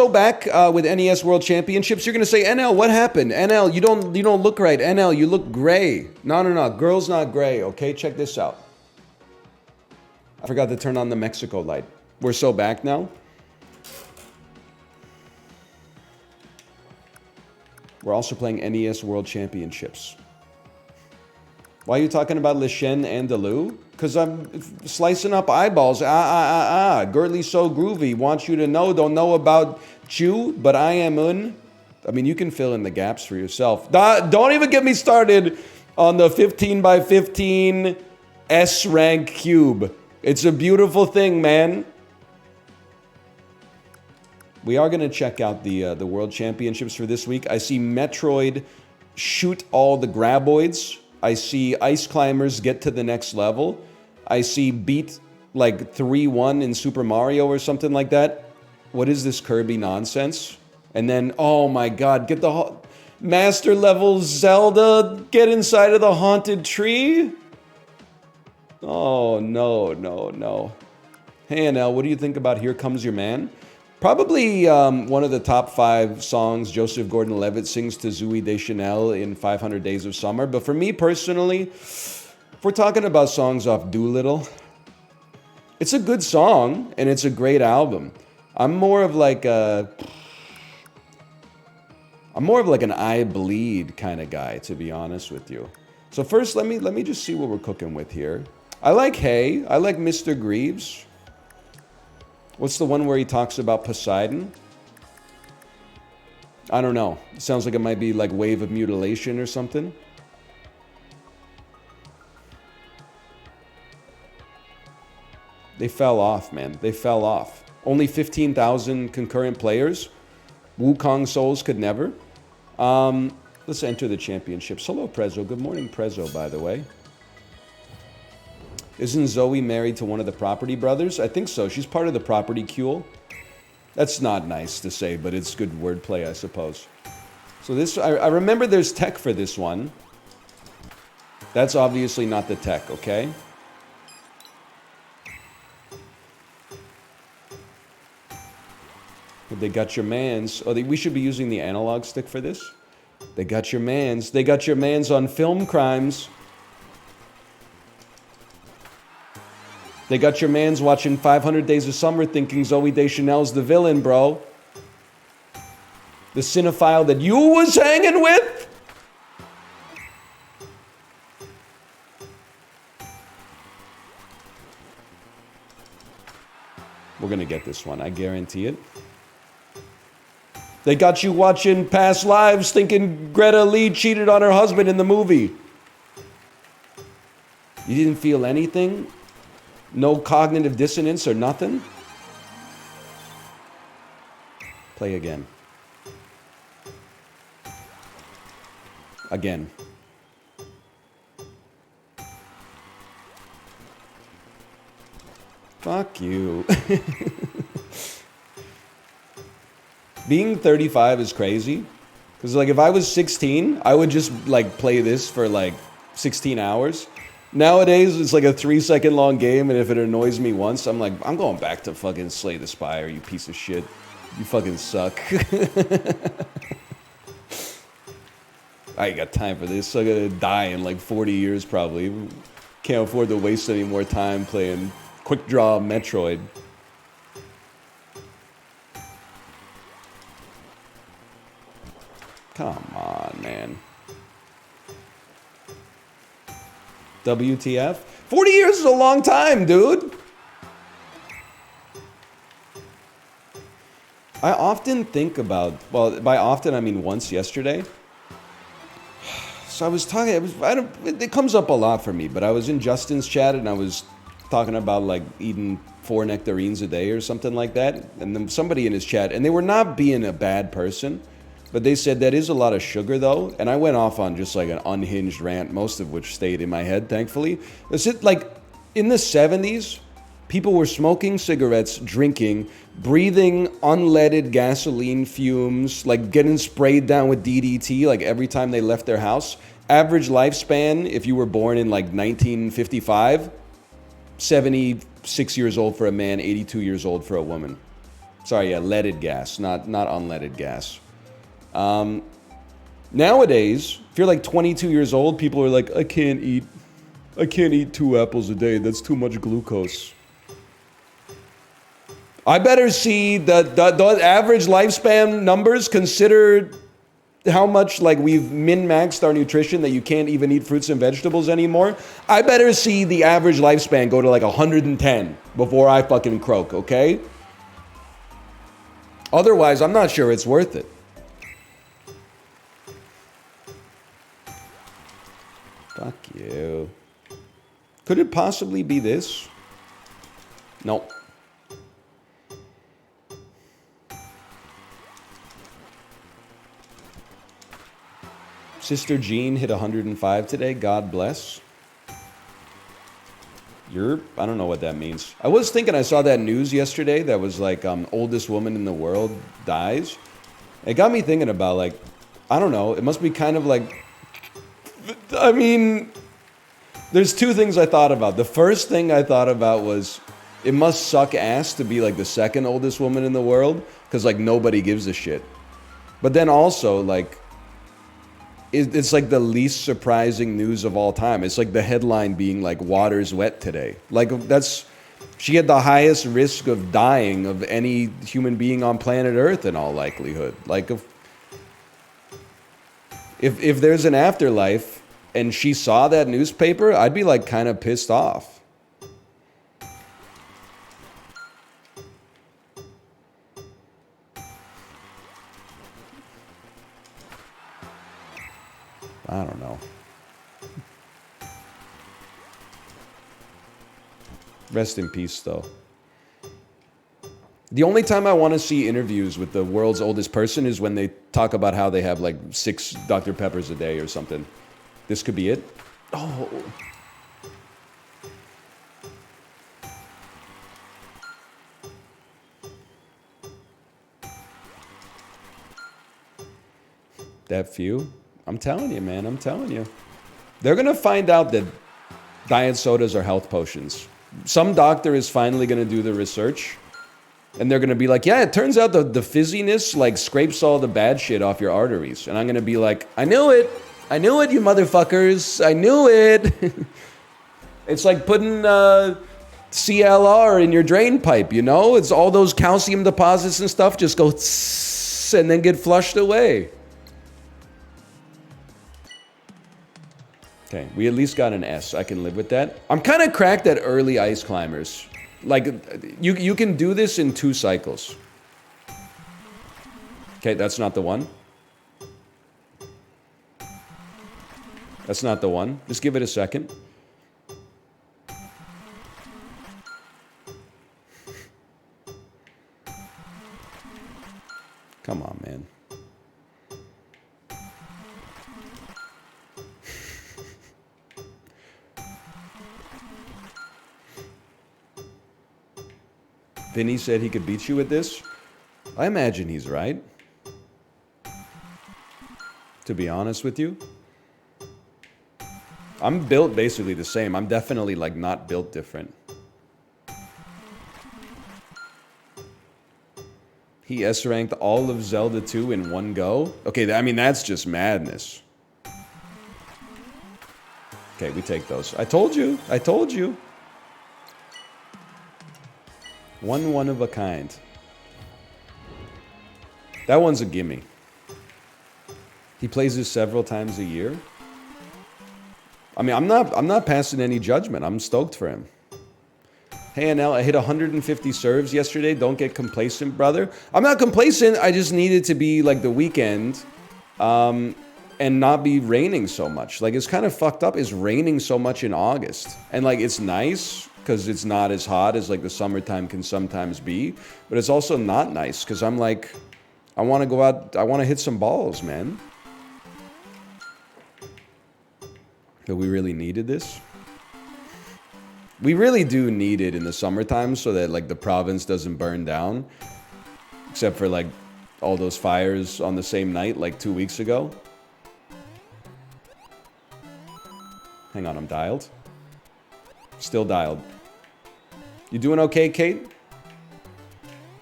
so back with NES World Championships. You're gonna say, NL, what happened? NL, you don't look right. NL, you look gray. No. Girl's not gray. Okay, check this out. I forgot to turn on the Mexico light. We're so back now. We're also playing NES World Championships. Why are you talking about Le Shen and Andalou? Because I'm slicing up eyeballs. Girly so groovy. Wants you to know. Don't know about you, but I am un. I mean, you can fill in the gaps for yourself. Don't even get me started on the 15 by 15 S rank cube. It's a beautiful thing, man. We are going to check out the World Championships for this week. I see Metroid shoot all the graboids. I see Ice Climbers get to the next level. I see beat like 3-1 in Super Mario or something like that. What is this Kirby nonsense? And then, oh my god, get the Master Level Zelda, get inside of the haunted tree? Oh, no. Hey, NL, what do you think about Here Comes Your Man? Probably one of the top 5 songs Joseph Gordon-Levitt sings to Zooey Deschanel in 500 Days of Summer. But for me personally, if we're talking about songs off Doolittle, it's a good song and it's a great album. I'm more of like an I Bleed kind of guy, to be honest with you. So first, let me just see what we're cooking with here. I like Hey. I like Mr. Greaves. What's the one where he talks about Poseidon? I don't know. It sounds like it might be like Wave of Mutilation or something. They fell off, man. They fell off. Only 15,000 concurrent players. Wukong Souls could never. Let's enter the championships. Hello, Prezzo. Good morning, Prezzo, by the way. Isn't Zoe married to one of the Property Brothers? I think so. She's part of the Property Cule. That's not nice to say, but it's good wordplay, I suppose. So this, I remember there's tech for this one. That's obviously not the tech, okay? But they got your mans. Oh, we should be using the analog stick for this. They got your mans. They got your mans on film crimes. They got your mans watching 500 Days of Summer thinking Zooey Deschanel's the villain, bro. The cinephile that you was hanging with? We're gonna get this one, I guarantee it. They got you watching past lives thinking Greta Lee cheated on her husband in the movie. You didn't feel anything? No cognitive dissonance or nothing? Play again. Again. Fuck you. Being 35 is crazy. Because like if I was 16, I would just like play this for like 16 hours. Nowadays, it's like a 3-second long game, and if it annoys me once, I'm like, I'm going back to fucking Slay the Spire, you piece of shit. You fucking suck. I ain't got time for this. I'm gonna die in like 40 years probably. Can't afford to waste any more time playing Quick Draw Metroid. Come on, man. WTF? 40 years is a long time, dude. I often think about, well, by often I mean once yesterday. So I was talking, it comes up a lot for me, but I was in Justin's chat and I was talking about like eating 4 nectarines a day or something like that. And then somebody in his chat, and they were not being a bad person, but they said that is a lot of sugar though. And I went off on just like an unhinged rant, most of which stayed in my head, thankfully. Is it like in the 70s, people were smoking cigarettes, drinking, breathing unleaded gasoline fumes, like getting sprayed down with DDT like every time they left their house. Average lifespan, if you were born in like 1955, 76 years old for a man, 82 years old for a woman. Sorry, yeah, leaded gas, not unleaded gas. Nowadays, if you're like 22 years old, people are like, I can't eat 2 apples a day. That's too much glucose. I better see the average lifespan numbers consider how much like we've min-maxed our nutrition that you can't even eat fruits and vegetables anymore. I better see the average lifespan go to like 110 before I fucking croak, okay? Otherwise, I'm not sure it's worth it. Fuck you. Could it possibly be this? Nope. Sister Jean hit 105 today. God bless. I don't know what that means. I was thinking I saw that news yesterday that was like oldest woman in the world dies. It got me thinking about like, I don't know, it must be kind of like, I mean, there's two things I thought about. The first thing I thought about was it must suck ass to be like the second oldest woman in the world because like nobody gives a shit. But then also like, it's like the least surprising news of all time. It's like the headline being like, water's wet today. Like she had the highest risk of dying of any human being on planet Earth in all likelihood. Like if there's an afterlife and she saw that newspaper, I'd be like kind of pissed off. I don't know. Rest in peace, though. The only time I want to see interviews with the world's oldest person is when they talk about how they have like 6 Dr. Peppers a day or something. This could be it. Oh. That few? I'm telling you, man. I'm telling you. They're going to find out that diet sodas are health potions. Some doctor is finally going to do the research. And they're going to be like, yeah, it turns out the fizziness like scrapes all the bad shit off your arteries. And I'm going to be like, I knew it. I knew it, you motherfuckers. I knew it. It's like putting CLR in your drain pipe, you know? It's all those calcium deposits and stuff just go tss and then get flushed away. Okay, we at least got an S. I can live with that. I'm kind of cracked at early ice climbers. Like, you can do this in 2 cycles. Okay, that's not the one. That's not the one. Just give it a second. Come on, man. Vinny said he could beat you with this. I imagine he's right. To be honest with you. I'm built basically the same. I'm definitely like not built different. He S-ranked all of Zelda 2 in one go. Okay, I mean, that's just madness. Okay, we take those. I told you. I told you. One of a kind. That one's a gimme. He plays this several times a year. I mean, I'm not passing any judgment. I'm stoked for him. Hey, NL, I hit 150 serves yesterday. Don't get complacent, brother. I'm not complacent. I just need it to be like the weekend and not be raining so much. Like, it's kind of fucked up. It's raining so much in August. And, like, it's nice because it's not as hot as, like, the summertime can sometimes be. But it's also not nice because I'm like, I want to go out. I want to hit some balls, man. But we really needed this. We really do need it in the summertime so that like the province doesn't burn down. Except for like all those fires on the same night like 2 weeks ago. Hang on, I'm dialed. Still dialed. You doing okay, Kate?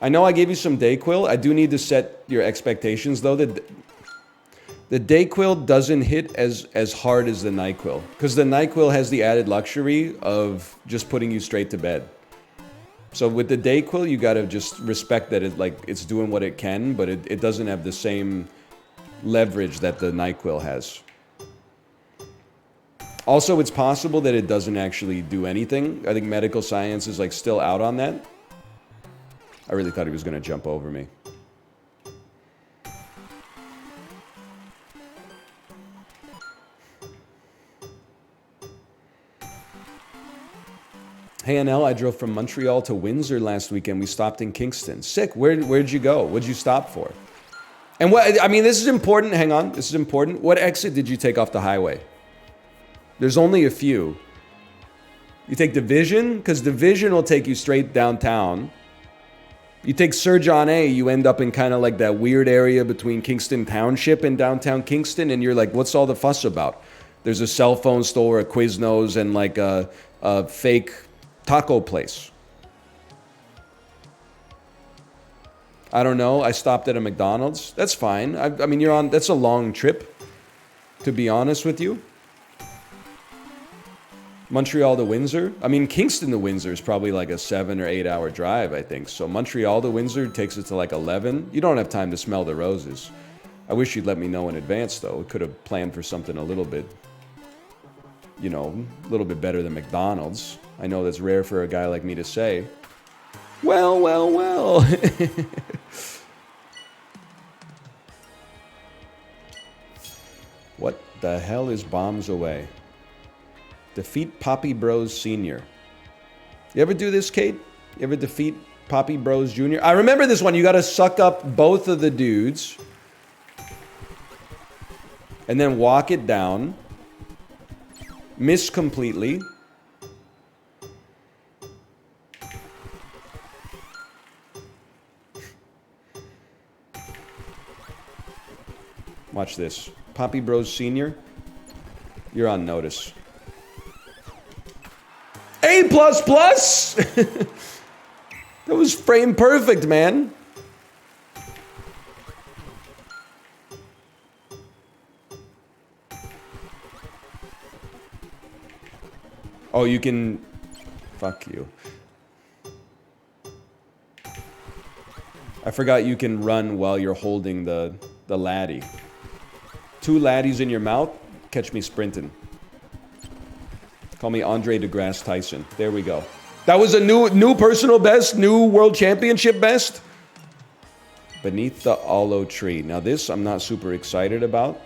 I know I gave you some Dayquil. I do need to set your expectations, though. That the Dayquil doesn't hit as hard as the NyQuil. Because the NyQuil has the added luxury of just putting you straight to bed. So with the Dayquil, you gotta just respect that it's doing what it can, but it doesn't have the same leverage that the NyQuil has. Also, it's possible that it doesn't actually do anything. I think medical science is like still out on that. I really thought he was gonna jump over me. Hey NL, I drove from Montreal to Windsor last weekend. We stopped in Kingston. Sick. Where'd you go? What'd you stop for? And what, I mean, this is important. Hang on. This is important. What exit did you take off the highway? There's only a few. You take Division, because Division will take you straight downtown. You take Sir John A, you end up in kind of like that weird area between Kingston Township and downtown Kingston, and you're like, what's all the fuss about? There's a cell phone store, a Quiznos, and like a fake taco place. I don't know. I stopped at a McDonald's. That's fine. I mean, that's a long trip, to be honest with you. Montreal to Windsor. I mean, Kingston to Windsor is probably like a 7 or 8 hour drive, I think. So Montreal to Windsor takes it to like 11. You don't have time to smell the roses. I wish you'd let me know in advance, though. We could have planned for something a little bit, you know, a little bit better than McDonald's. I know that's rare for a guy like me to say. Well, well, well. What the hell is Bombs Away? Defeat Poppy Bros Sr. You ever do this, Kate? You ever defeat Poppy Bros Jr.? I remember this one. You got to suck up both of the dudes. And then walk it down. Miss completely. Watch this. Poppy Bros Sr. You're on notice. A++! That was frame perfect, man. Oh, you can... Fuck you. I forgot you can run while you're holding the laddie. 2 laddies in your mouth, catch me sprinting. Call me Andre DeGrasse Tyson. There we go. That was a new personal best, new world championship best. Beneath the Aloe Tree. Now this I'm not super excited about.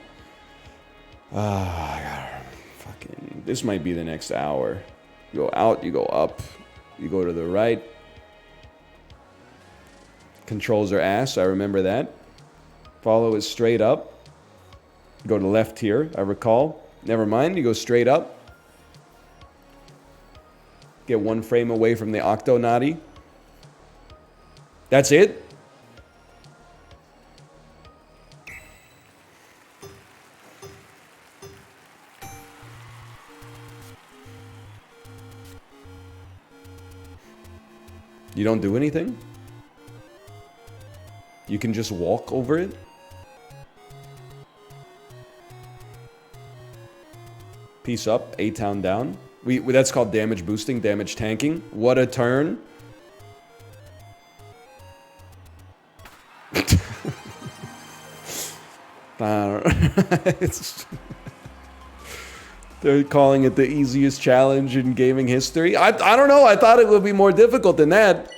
Fucking, this might be the next hour. You go out, you go up, you go to the right. Controls are ass, I remember that. Follow it straight up. Go to left here, I recall. Never mind, you go straight up. Get 1 frame away from the Octonaughty. That's it? You don't do anything? You can just walk over it? Piece up, A-town down. That's called damage boosting, damage tanking. What a turn. They're calling it the easiest challenge in gaming history. I don't know. I thought it would be more difficult than that.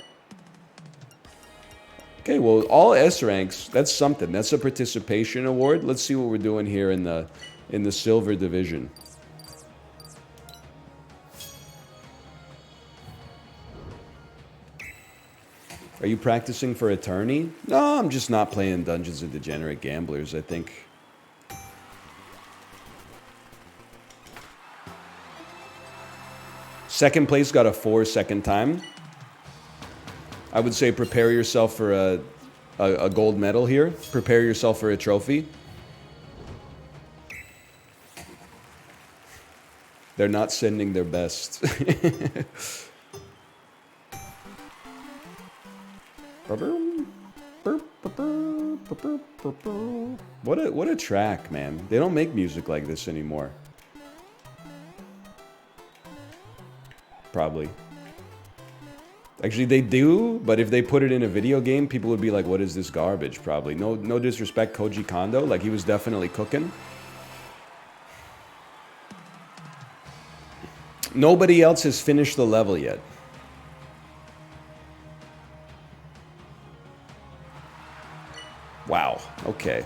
Okay, well, all S ranks. That's something. That's a participation award. Let's see what we're doing here in the silver division. Are you practicing for attorney? No, I'm just not playing Dungeons and Degenerate Gamblers, I think. Second place got a 4 second time. I would say prepare yourself for a gold medal here. Prepare yourself for a trophy. They're not sending their best. What a track, man. They don't make music like this anymore. Probably. Actually, they do, but if they put it in a video game, people would be like, what is this garbage? Probably. No disrespect, Koji Kondo. Like, he was definitely cooking. Nobody else has finished the level yet. Wow. Okay.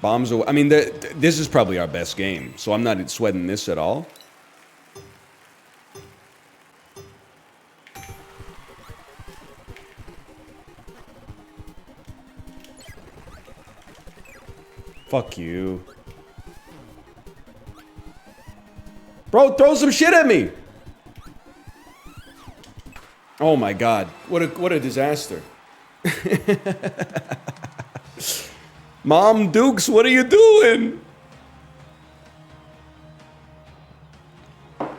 Bombs away. I mean, this is probably our best game, so I'm not sweating this at all. Fuck you. Bro, throw some shit at me! Oh my god. What a disaster. Mom Dukes, what are you doing?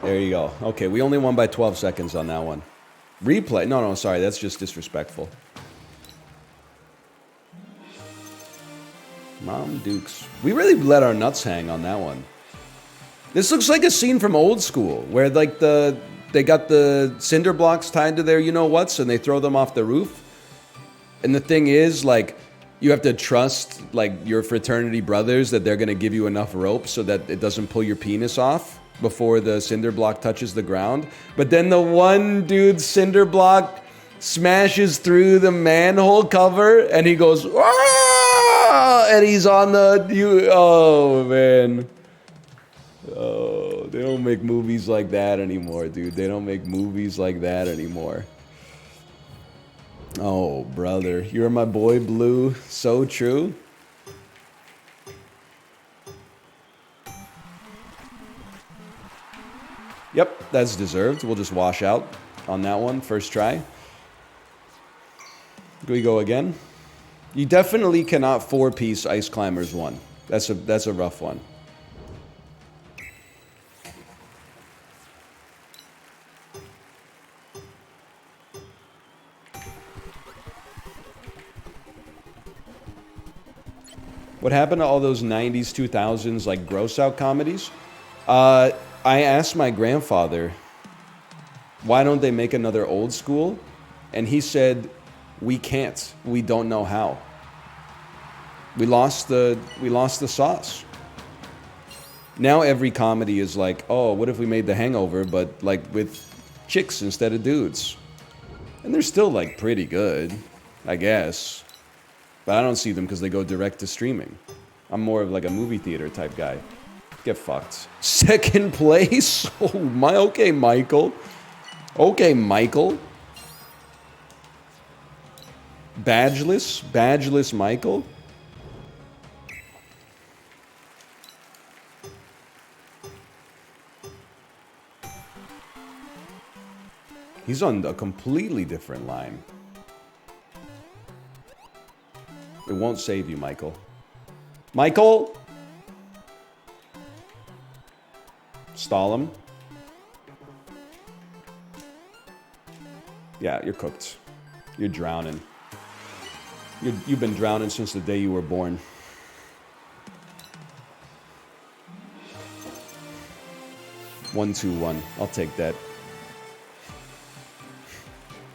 There you go. Okay, we only won by 12 seconds on that one. Replay. No, sorry. That's just disrespectful. Mom Dukes. We really let our nuts hang on that one. This looks like a scene from Old School, where like they got the cinder blocks tied to their you-know-whats, and they throw them off the roof. And the thing is, like, you have to trust, like, your fraternity brothers that they're going to give you enough rope so that it doesn't pull your penis off before the cinder block touches the ground. But then the one dude's cinder block smashes through the manhole cover, and he goes, "Ah!" And he's on the... Oh, man. Oh, they don't make movies like that anymore, dude. They don't make movies like that anymore. Oh, brother. You're my boy, Blue. So true. Yep, that's deserved. We'll just wash out on that one. First try. Do we go again? You definitely cannot four-piece Ice Climbers 1. That's a rough one. What happened to all those 90s, 2000s, like, gross-out comedies? I asked my grandfather, why don't they make another Old School? And he said, we can't. We don't know how. We lost the sauce. Now every comedy is like, oh, what if we made The Hangover, but, like, with chicks instead of dudes? And they're still, like, pretty good, I guess. But I don't see them because they go direct to streaming. I'm more of like a movie theater type guy. Get fucked. Second place? Oh my, okay, Michael. Okay, Michael. Badgeless Michael? He's on a completely different line. It won't save you, Michael. Michael! Stall him. Yeah, you're cooked. You're drowning. You've been drowning since the day you were born. One, 2-1. I'll take that.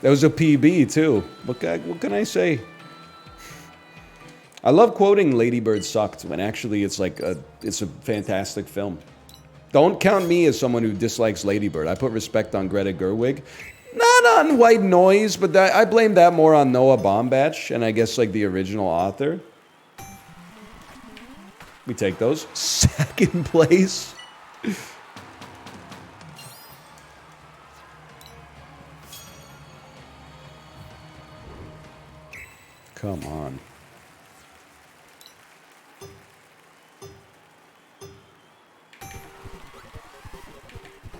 That was a PB, too. What can I say? I love quoting Lady Bird sucked when actually it's like it's a fantastic film. Don't count me as someone who dislikes Lady Bird. I put respect on Greta Gerwig. Not on White Noise, but I blame that more on Noah Baumbach and I guess like the original author. We take those. Second place. Come on.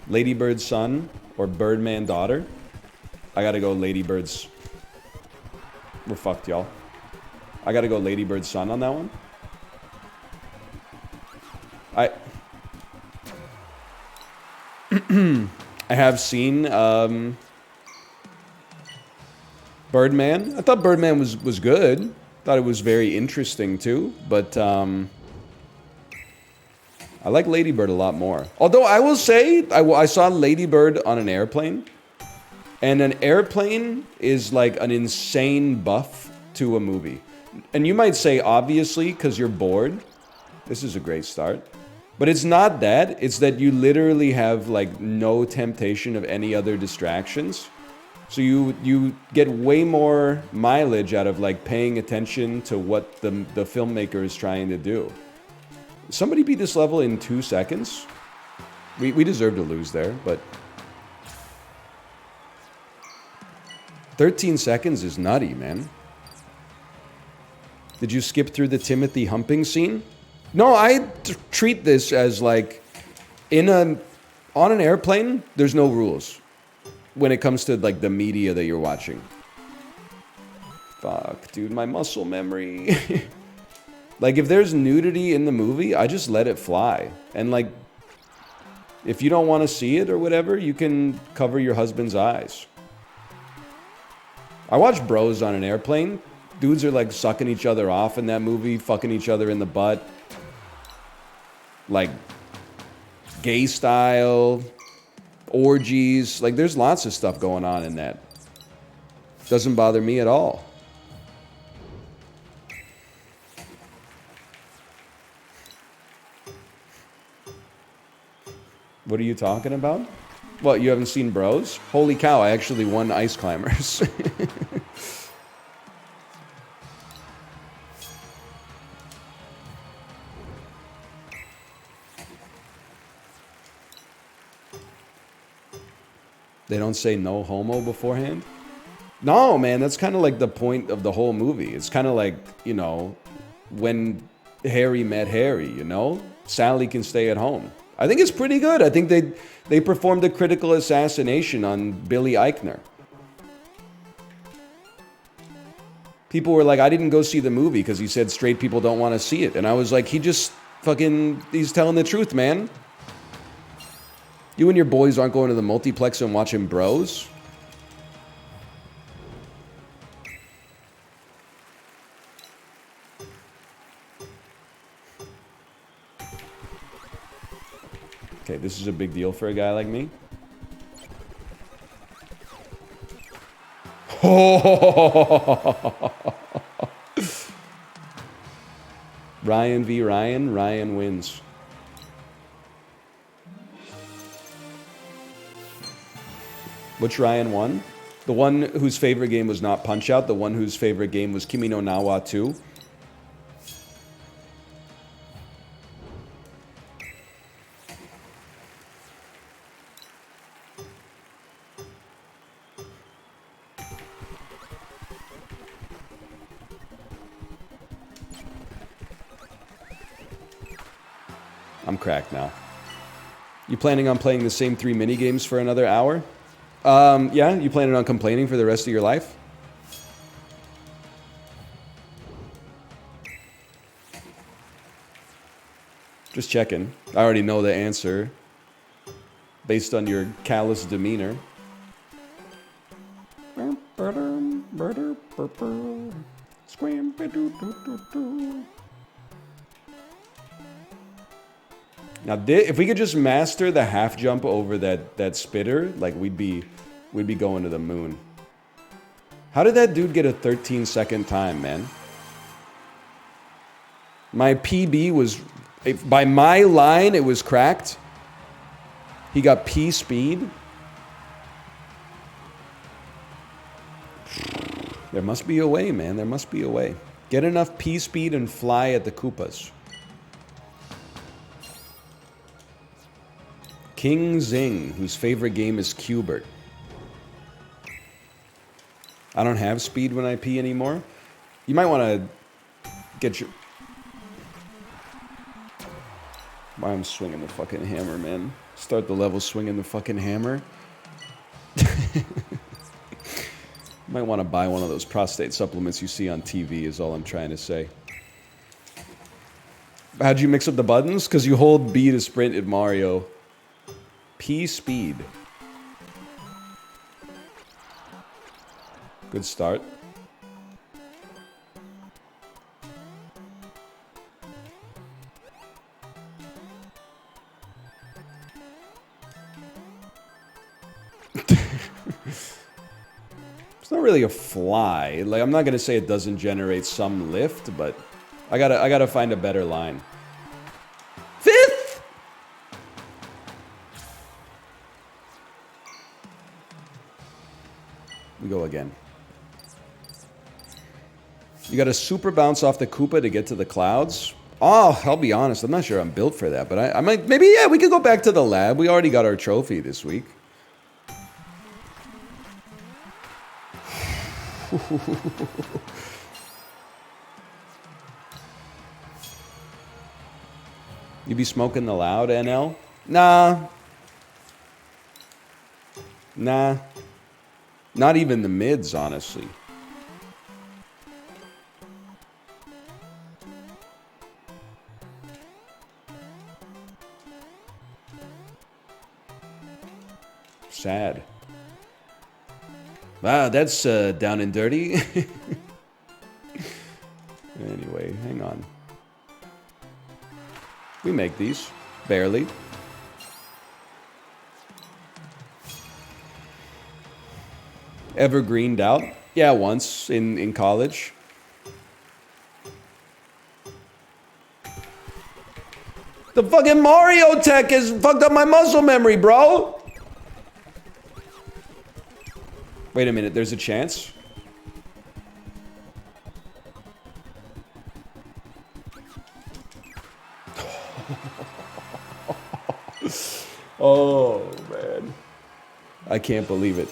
Ladybird's son or Birdman daughter? I gotta go Ladybird's. We're fucked, y'all. I gotta go Ladybird's son on that one. I have seen Birdman. I thought Birdman was good. Thought it was very interesting too. But I like Lady Bird a lot more. Although I will say, I saw Lady Bird on an airplane. And an airplane is like an insane buff to a movie. And you might say, obviously, because you're bored. This is a great start. But it's not that. It's that you literally have like no temptation of any other distractions. So you get way more mileage out of like paying attention to what the filmmaker is trying to do. Somebody beat this level in 2 seconds. We deserve to lose there, but 13 seconds is nutty, man. Did you skip through the Timothy humping scene? No, I treat this as like on an airplane, there's no rules when it comes to like the media that you're watching. Fuck, dude, my muscle memory. Like if there's nudity in the movie, I just let it fly. And like if you don't want to see it or whatever, you can cover your husband's eyes. I watch Bros on an airplane. Dudes are like sucking each other off in that movie, fucking each other in the butt. Like gay style, orgies. Like there's lots of stuff going on in that. Doesn't bother me at all. What are you talking about? What, you haven't seen Bros? Holy cow, I actually won Ice Climbers. They don't say no homo beforehand? No, man, that's kind of like the point of the whole movie. It's kind of like, you know, when Harry met Harry, you know? Sally can stay at home. I think it's pretty good. I think they performed a critical assassination on Billy Eichner. People were like, I didn't go see the movie because he said straight people don't want to see it. And I was like, he's telling the truth, man. You and your boys aren't going to the multiplex and watching Bros? Okay, this is a big deal for a guy like me. Ryan v. Ryan. Ryan wins. Which Ryan won? The one whose favorite game was not Punch-Out. The one whose favorite game was Kimi no Na wa 2. I'm cracked now. You planning on playing the same 3 minigames for another hour? Yeah, you planning on complaining for the rest of your life? Just checking. I already know the answer based on your callous demeanor. Now, if we could just master the half jump over that spitter, like we'd be going to the moon. How did that dude get a 13-second time, man? My PB was, by my line, it was cracked. He got P speed. There must be a way, man. There must be a way. Get enough P speed and fly at the Koopas. King Zing, whose favorite game is Cubert. I don't have speed when I pee anymore. You might want to get your... Why I'm swinging the fucking hammer, man. Start the level swinging the fucking hammer. Might want to buy one of those prostate supplements you see on TV is all I'm trying to say. How'd you mix up the buttons? Because you hold B to sprint at Mario. P speed. Good start. It's not really a fly. Like, I'm not gonna say it doesn't generate some lift, but I gotta find a better line. Fifth! We go again. You got a super bounce off the Koopa to get to the clouds. Oh, I'll be honest, I'm not sure I'm built for that, but I might, maybe, yeah, we could go back to the lab. We already got our trophy this week. You be smoking the loud, NL? Nah. Nah. Not even the mids, honestly. Sad. Wow, that's down and dirty. Anyway, hang on. We make these. Barely. Ever greened out? Yeah, once in college. The fucking Mario tech has fucked up my muscle memory, bro! Wait a minute, there's a chance? Oh, man. I can't believe it.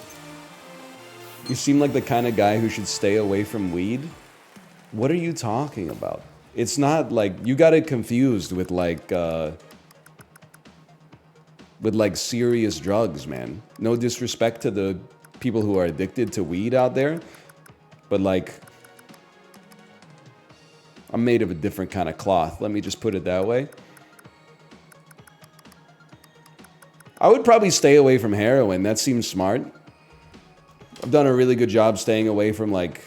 You seem like the kind of guy who should stay away from weed. What are you talking about? It's not like... You got it confused with like serious drugs, man. No disrespect to the people who are addicted to weed out there. But like... I'm made of a different kind of cloth. Let me just put it that way. I would probably stay away from heroin. That seems smart. I've done a really good job staying away from like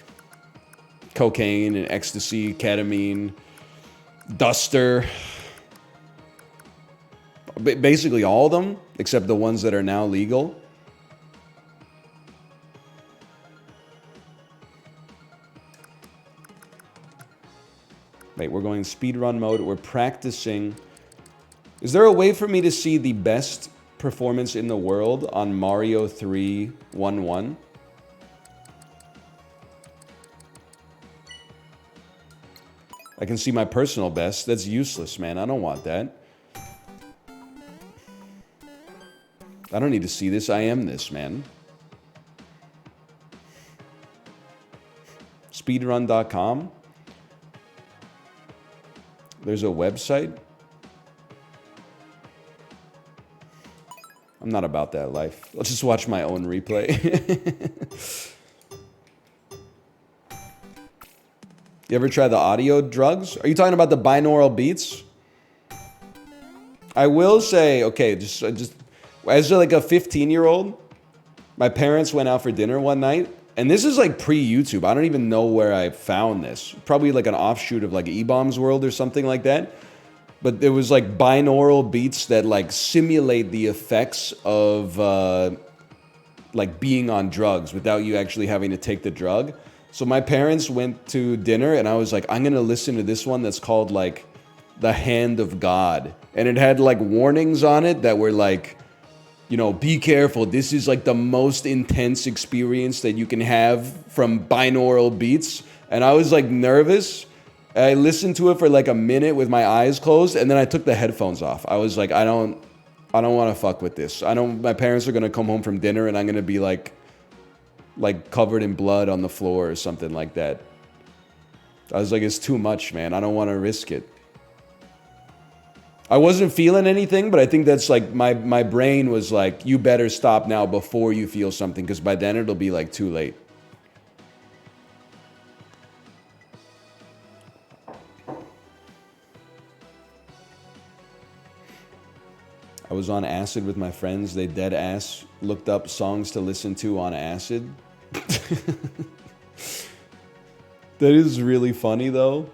cocaine and ecstasy, ketamine, duster. Basically all of them, except the ones that are now legal. Wait, we're going speedrun mode. We're practicing. Is there a way for me to see the best performance in the world on Mario 3-1-1? I can see my personal best. That's useless, man. I don't want that. I don't need to see this. I am this, man. Speedrun.com. There's a website. I'm not about that life. Let's just watch my own replay. You ever try the audio drugs? Are you talking about the binaural beats? I will say, okay, just as like a 15-year-old, my parents went out for dinner one night, and this is like pre-YouTube. I don't even know where I found this. Probably like an offshoot of like E-Bombs World or something like that. But there was like binaural beats that like simulate the effects of like being on drugs without you actually having to take the drug. So my parents went to dinner and I was like, I'm gonna listen to this one that's called like The Hand of God. And it had like warnings on it that were like, you know, be careful. This is like the most intense experience that you can have from binaural beats. And I was like nervous. I listened to it for like a minute with my eyes closed, and then I took the headphones off. I was like, I don't want to fuck with this. My parents are gonna come home from dinner, and I'm gonna be like covered in blood on the floor or something like that. I was like, it's too much, man. I don't want to risk it. I wasn't feeling anything, but I think that's like my brain was like, you better stop now before you feel something, because by then it'll be like too late. I was on acid with my friends. They dead ass looked up songs to listen to on acid. That is really funny, though.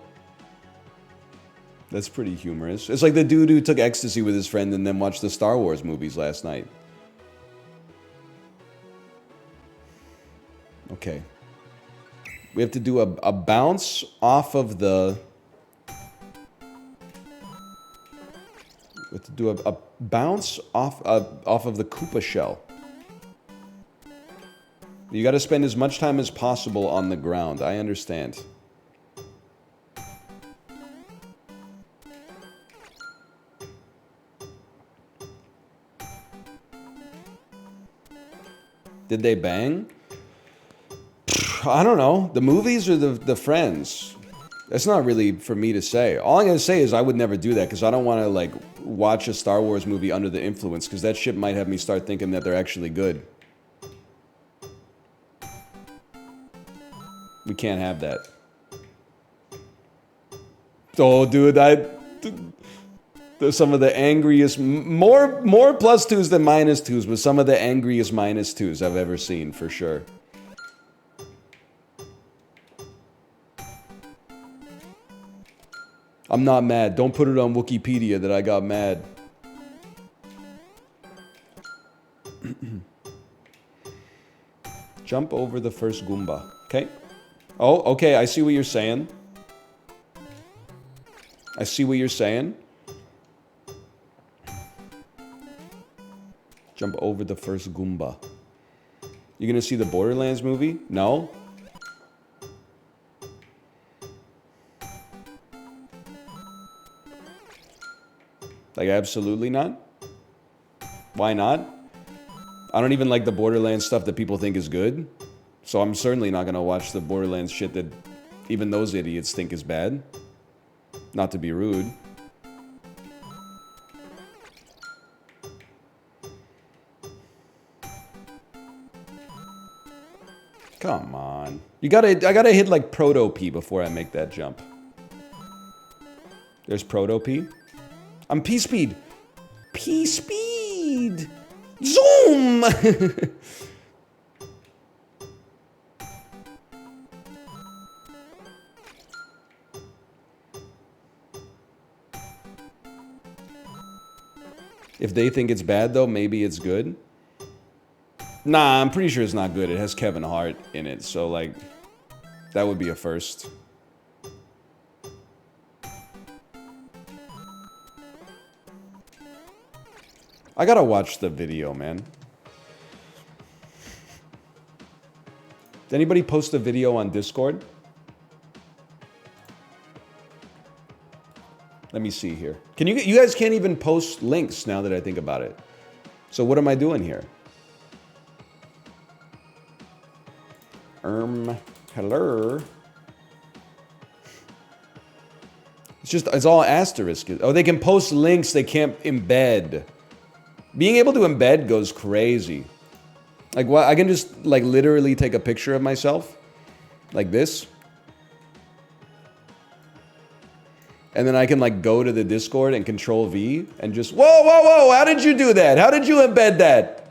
That's pretty humorous. It's like the dude who took ecstasy with his friend and then watched the Star Wars movies last night. Okay. We have to do a bounce off of the... We have to do a bounce off of the Koopa shell. You got to spend as much time as possible on the ground. I understand. Did they bang? I don't know. The movies or the friends? That's not really for me to say. All I'm going to say is I would never do that because I don't want to, like, watch a Star Wars movie under the influence because that shit might have me start thinking that they're actually good. We can't have that. Oh, dude, some of the angriest, more plus twos than minus twos, but some of the angriest minus twos I've ever seen, for sure. I'm not mad. Don't put it on Wikipedia that I got mad. Jump over the first Goomba. Okay. Oh, okay, I see what you're saying. I see what you're saying. Jump over the first Goomba. You gonna see the Borderlands movie? No? Like, absolutely not? Why not? I don't even like the Borderlands stuff that people think is good. So I'm certainly not gonna watch the Borderlands shit that even those idiots think is bad. Not to be rude. Come on. I gotta hit like Proto P before I make that jump. There's Proto P. I'm P-Speed. P-Speed! Zoom! If they think it's bad, though, maybe it's good. Nah, I'm pretty sure it's not good. It has Kevin Hart in it, so, like, that would be a first. I gotta watch the video, man. Did anybody post a video on Discord? Let me see here. You guys can't even post links now that I think about it. So what am I doing here? Hello. It's all asterisk. Oh, they can post links, they can't embed. Being able to embed goes crazy. Like, what? I can just, like, literally take a picture of myself. Like this. And then I can, like, go to the Discord and Control V and just, whoa, whoa, whoa, how did you do that? How did you embed that?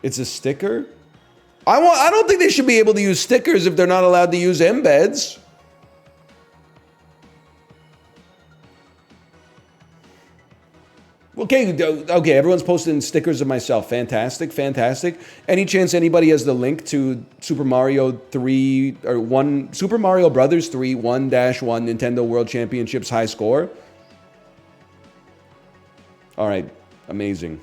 It's a sticker? I don't think they should be able to use stickers if they're not allowed to use embeds. Okay, everyone's posting stickers of myself. Fantastic, fantastic. Any chance anybody has the link to Super Mario 3 or 1 Super Mario Brothers 3 1-1 Nintendo World Championships high score? All right, amazing.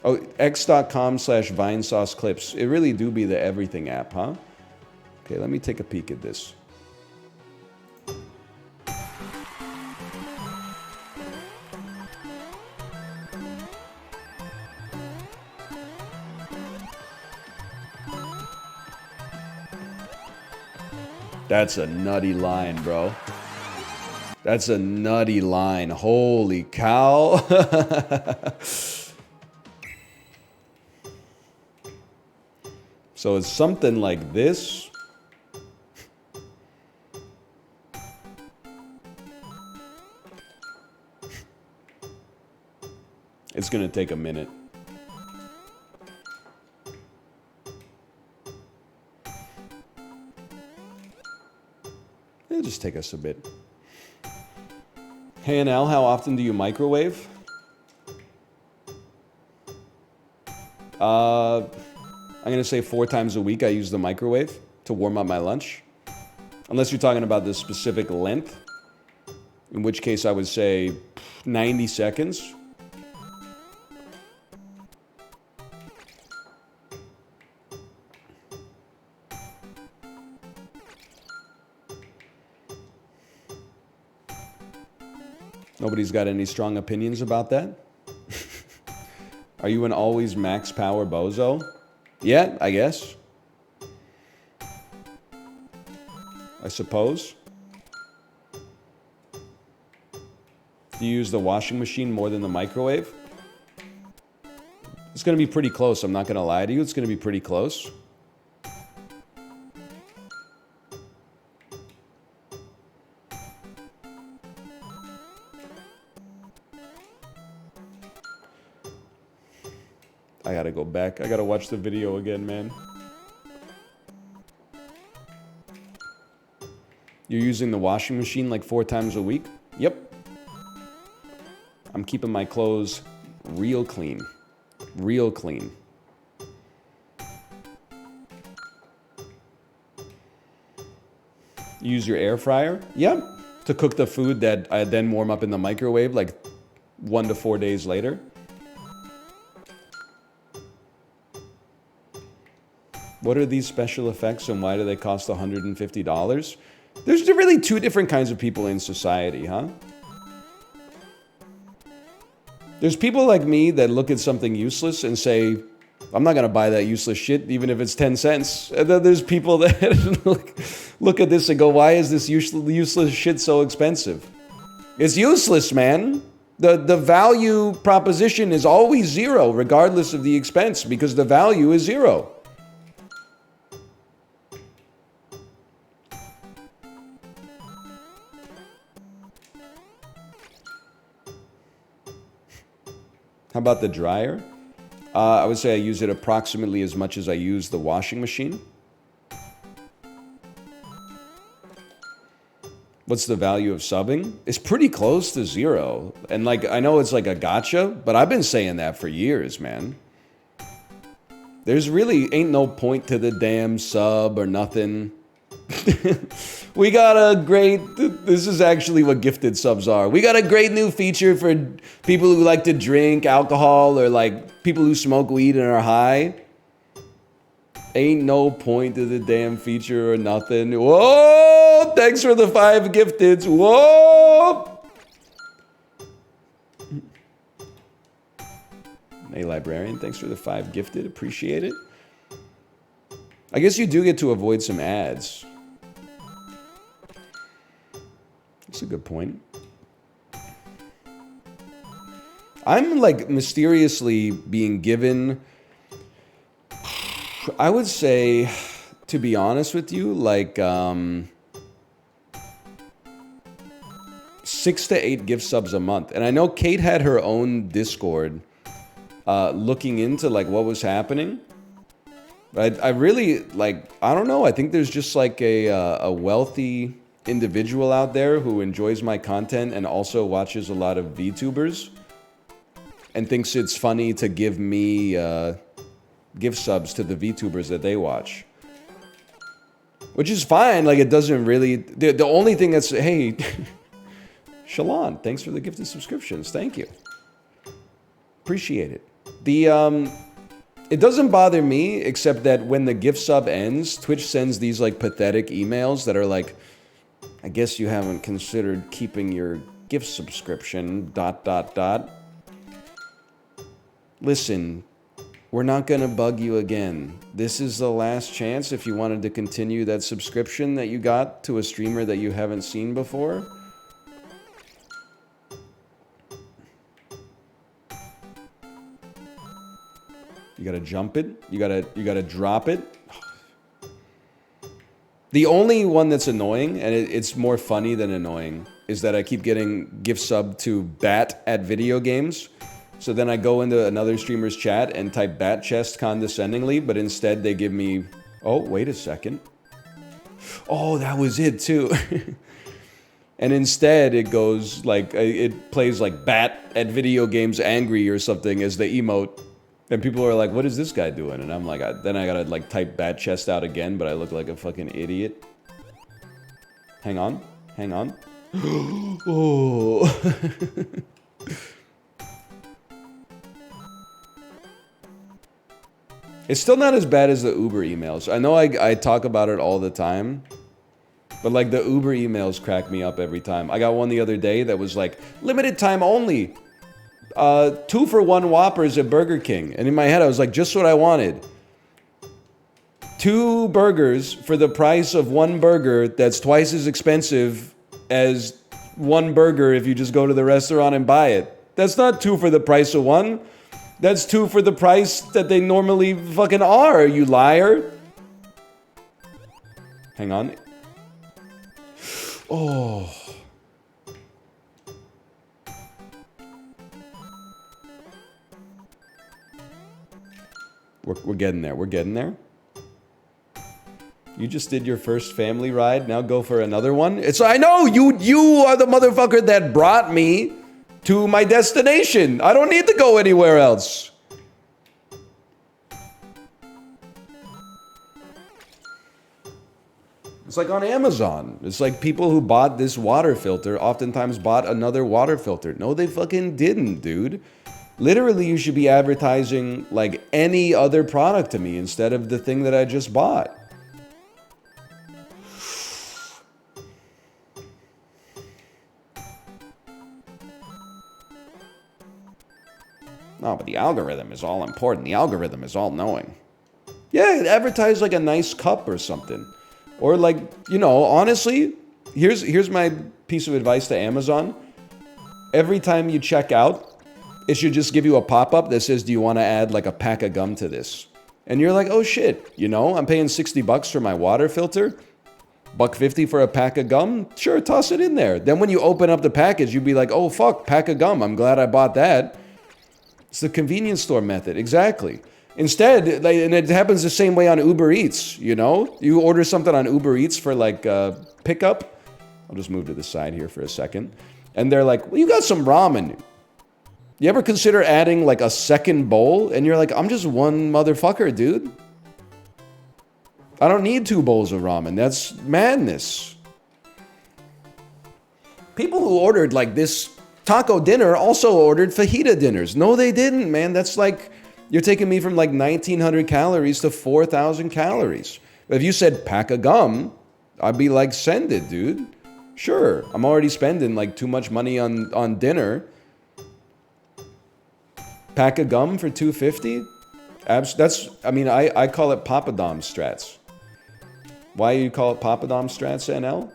Oh, x.com/VineSauceClips. It really do be the everything app, huh? Okay, let me take a peek at this. That's a nutty line, bro. That's a nutty line. Holy cow. So it's something like this. It's gonna take a minute. It'll just take us a bit. Hey, Al, how often do you microwave? I'm going to say 4 times a week I use the microwave to warm up my lunch. Unless you're talking about the specific length. In which case I would say 90 seconds. Nobody's got any strong opinions about that? Are you an always max power bozo? Yeah, I guess. I suppose. Do you use the washing machine more than the microwave? It's going to be pretty close, I'm not going to lie to you. It's going to be pretty close. I gotta go back. I gotta watch the video again, man. You're using the washing machine like 4 times a week? Yep. I'm keeping my clothes real clean. Real clean. You use your air fryer? Yep. To cook the food that I then warm up in the microwave like 1 to 4 days later. What are these special effects and why do they cost $150? There's really 2 different kinds of people in society, huh? There's people like me that look at something useless and say, I'm not going to buy that useless shit even if it's 10 cents. And then there's people that look at this and go, why is this useless shit so expensive? It's useless, man. The value proposition is always 0 regardless of the expense because the value is 0. How about the dryer? I would say I use it approximately as much as I use the washing machine. What's the value of subbing? It's pretty close to 0. And like, I know it's like a gotcha, but I've been saying that for years, man. There's really ain't no point to the damn sub or nothing. We got a great, this is actually what gifted subs are. We got a great new feature for people who like to drink alcohol or like people who smoke weed and are high. Ain't no point to the damn feature or nothing. Whoa! Thanks for the 5 gifteds. Whoa! Hey, librarian, thanks for the 5 gifted. Appreciate it. I guess you do get to avoid some ads. That's a good point. I'm like mysteriously being given, I would say, to be honest with you, like 6 to 8 gift subs a month. And I know Kate had her own Discord looking into like what was happening. I really, like, I don't know. I think there's just like a wealthy individual out there who enjoys my content and also watches a lot of VTubers and thinks it's funny to give me gift subs to the VTubers that they watch. Which is fine. Like, it doesn't really... The only thing that's... Hey, Shalon, thanks for the gifted subscriptions. Thank you. Appreciate it. It doesn't bother me, except that when the gift sub ends, Twitch sends these, like, pathetic emails that are like, I guess you haven't considered keeping your gift subscription, ... Listen, we're not gonna bug you again. This is the last chance if you wanted to continue that subscription that you got to a streamer that you haven't seen before. You gotta jump it. You gotta drop it. The only one that's annoying, and it's more funny than annoying, is that I keep getting gift sub to Bat at video games. So then I go into another streamer's chat and type Bat Chest condescendingly, but instead they give me... Oh, wait a second. Oh, that was it too. And instead it goes like, it plays like bat at video games angry or something as the emote. And people are like, what is this guy doing? And I'm like, then I gotta like type bat chest out again, but I look like a fucking idiot. Hang on. Hang on. Oh. It's still not as bad as the Uber emails. I know I talk about it all the time. But like the Uber emails crack me up every time. I got one the other day that was like, limited time only. 2 for 1 Whoppers at Burger King. And in my head I was like, just what I wanted. 2 burgers for the price of 1 burger that's twice as expensive as 1 burger if you just go to the restaurant and buy it. That's not 2 for the price of 1. That's 2 for the price that they normally fucking are, you liar. Hang on. Oh. We're getting there. We're getting there. You just did your first family ride. Now go for another one. I know you are the motherfucker that brought me to my destination. I don't need to go anywhere else. It's like on Amazon. It's like people who bought this water filter oftentimes bought another water filter. No, they fucking didn't, dude. Literally, you should be advertising like any other product to me instead of the thing that I just bought. No, but the algorithm is all important. The algorithm is all knowing. Yeah, advertise like a nice cup or something. Or like, you know, honestly, here's my piece of advice to Amazon. Every time you check out, it should just give you a pop-up that says, do you want to add like a pack of gum to this? And you're like, oh shit, you know, I'm paying $60 for my water filter. $1.50 for a pack of gum? Sure, toss it in there. Then when you open up the package, you'd be like, oh fuck, pack of gum. I'm glad I bought that. It's the convenience store method, exactly. Instead, and it happens the same way on Uber Eats, you know? You order something on Uber Eats for like pickup. I'll just move to the side here for a second. And they're like, well, you got some ramen. You ever consider adding like a second bowl? And you're like, I'm just one motherfucker, dude. I don't need 2 bowls of ramen. That's madness. People who ordered like this taco dinner also ordered fajita dinners. No, they didn't, man. That's like... You're taking me from like 1,900 calories to 4,000 calories. If you said pack of gum, I'd be like, send it, dude. Sure, I'm already spending like too much money on dinner. Pack of gum for $2.50? I mean, I call it Papadom strats. Why you call it Papadom strats, NL?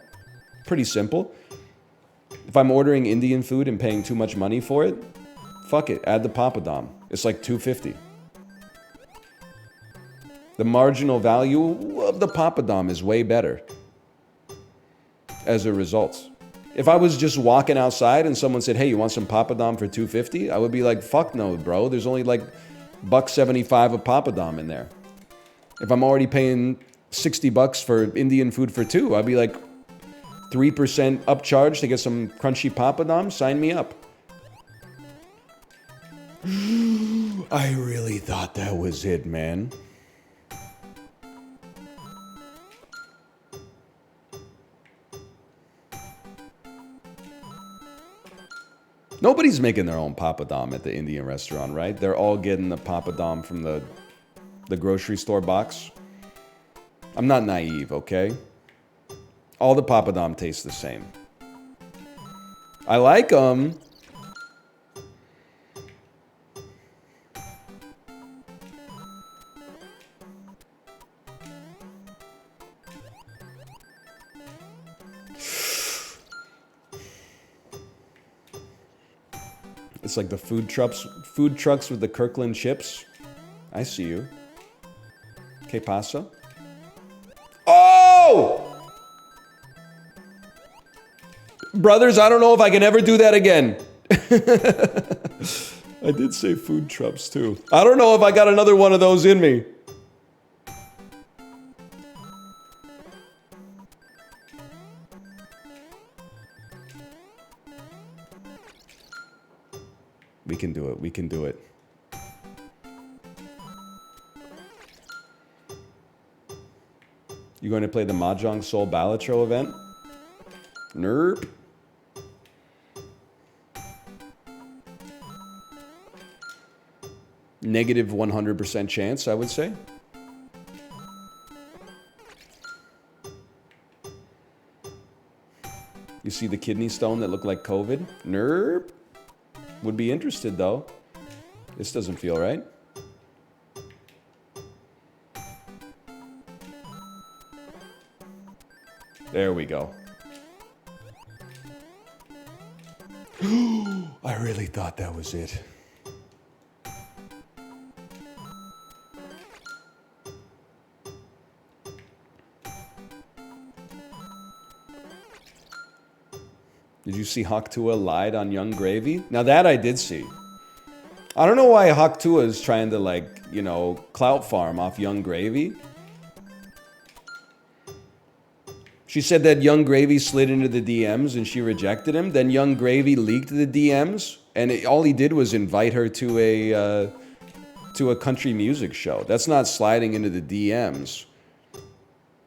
Pretty simple. If I'm ordering Indian food and paying too much money for it, fuck it, add the Papadom. It's like $2.50. The marginal value of the Papadom is way better as a result. If I was just walking outside and someone said, hey, you want some Papadom for $2.50? I would be like, fuck no, bro. There's only like $1.75 of Papadom in there. If I'm already paying $60 for Indian food for 2, I'd be like, 3% upcharge to get some crunchy Papadom? Sign me up. I really thought that was it, man. Nobody's making their own Papadom at the Indian restaurant, right? They're all getting the Papadom from the grocery store box. I'm not naive, okay? All the Papadom taste the same. I like them. It's like the food trucks with the Kirkland chips. I see you. Que pasa? Oh! Brothers, I don't know if I can ever do that again. I did say food trucks too. I don't know if I got another one of those in me. We can do it. We can do it. You going to play the Mahjong Soul Balatro event? Nerp. Negative 100% chance, I would say. You see the kidney stone that looked like COVID? Nerp. Would be interested, though. This doesn't feel right. There we go. I really thought that was it. Did you see Hawk2 lied on Young Gravy? Now that I did see. I don't know why Hawk2 is trying to, like, you know, clout farm off Young Gravy. She said that Young Gravy slid into the DMs and she rejected him. Then Young Gravy leaked the DMs, and all he did was invite her to a country music show. That's not sliding into the DMs.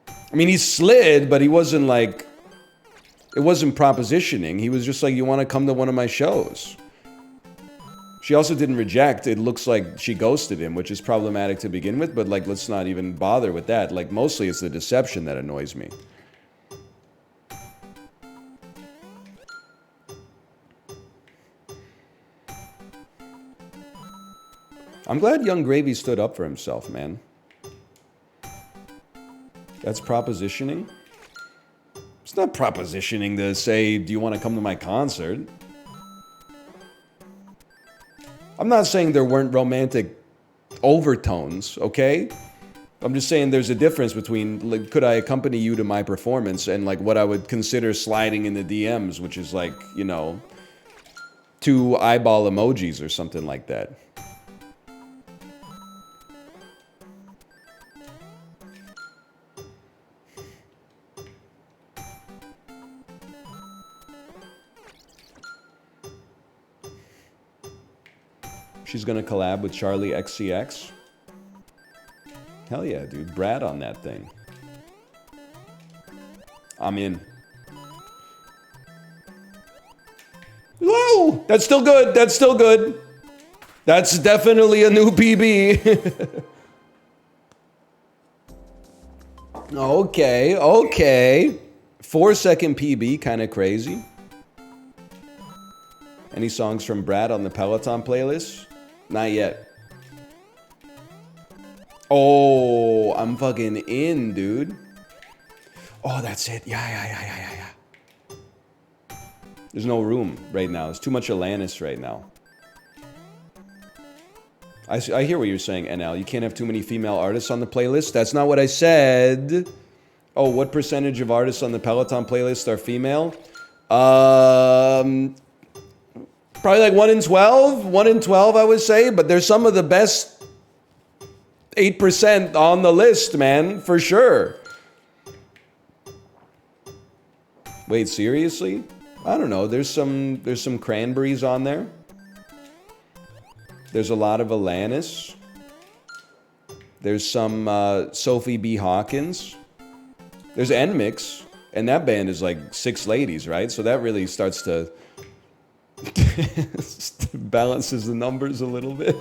I mean, he slid, but he wasn't like... It wasn't propositioning. He was just like, you want to come to one of my shows? She also didn't reject. It looks like she ghosted him, which is problematic to begin with, but, like, let's not even bother with that. Like, mostly it's the deception that annoys me. I'm glad Young Gravy stood up for himself, man. That's propositioning? It's not propositioning to say, do you want to come to my concert? I'm not saying there weren't romantic overtones, okay? I'm just saying there's a difference between, like, could I accompany you to my performance and, like, what I would consider sliding in the DMs, which is, like, you know, 2 eyeball emojis or something like that. She's gonna collab with Charlie XCX. Hell yeah, dude. Brad on that thing. I'm in. Whoa! That's still good. That's still good. That's definitely a new PB. Okay, okay. 4-second PB, kind of crazy. Any songs from Brad on the Peloton playlist? Not yet. Oh, I'm fucking in, dude. Oh, that's it. Yeah. There's no room right now. There's too much Alanis right now. I hear what you're saying, NL. You can't have too many female artists on the playlist. That's not what I said. Oh, what percentage of artists on the Peloton playlist are female? Probably like 1 in 12. 1 in 12, I would say. But there's some of the best 8% on the list, man. For sure. Wait, seriously? I don't know. There's some Cranberries on there. There's a lot of Alanis. There's some Sophie B. Hawkins. There's NMIX. And that band is like 6 ladies, right? So that really starts to... balances the numbers a little bit.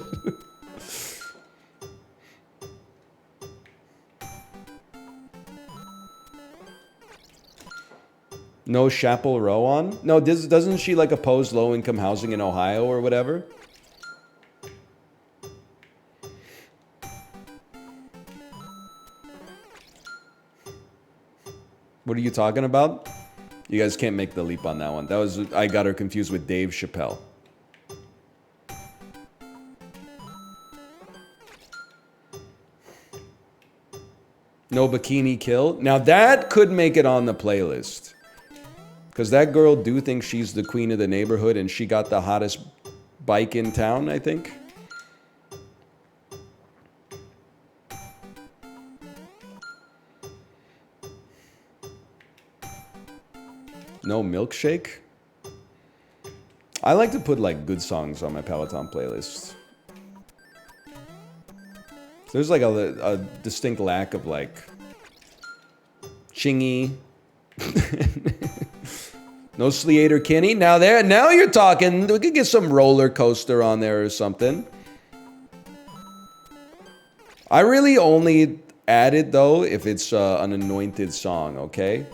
No Chapel Row on? No, doesn't she like oppose low-income housing in Ohio or whatever? What are you talking about? You guys can't make the leap on that one. I got her confused with Dave Chappelle. No Bikini Kill? Now that could make it on the playlist. Because that girl do think she's the queen of the neighborhood and she got the hottest bike in town, I think. No Milkshake? I like to put like good songs on my Peloton playlists. There's like a distinct lack of like Chingy. No Sleater Kinney. Now you're talking. We could get some Roller Coaster on there or something. I really only add it though if it's an anointed song, okay?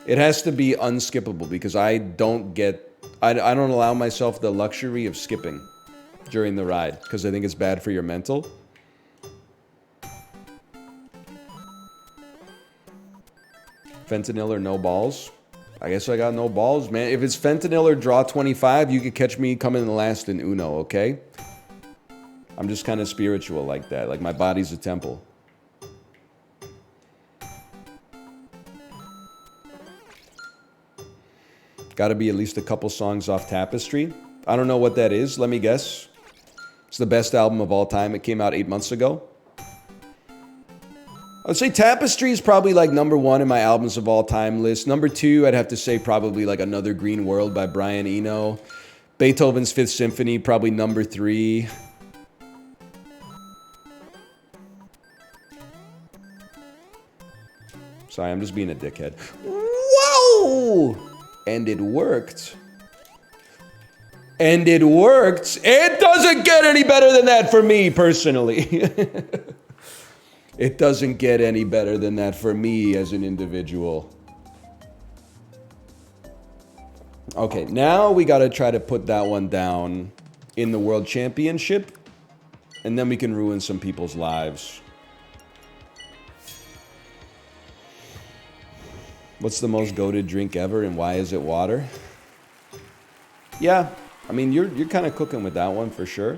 It has to be unskippable because I don't allow myself the luxury of skipping during the ride because I think it's bad for your mental. Fentanyl or no balls? I guess I got no balls, man. If it's fentanyl or draw 25, you could catch me coming in last in Uno, okay? I'm just kind of spiritual like that. Like my body's a temple. Gotta be at least a couple songs off Tapestry. I don't know what that is. Let me guess. It's the best album of all time. It came out 8 months ago. I'd say Tapestry is probably like #1 in my albums of all time list. #2, I'd have to say probably like Another Green World by Brian Eno. Beethoven's Fifth Symphony, probably #3. Sorry, I'm just being a dickhead. Whoa! And it worked. And it worked. It doesn't get any better than that for me, personally. It doesn't get any better than that for me as an individual. Okay, now we gotta try to put that one down in the World Championship, and then we can ruin some people's lives. What's the most goated drink ever, and why is it water? Yeah, I mean, you're kind of cooking with that one for sure.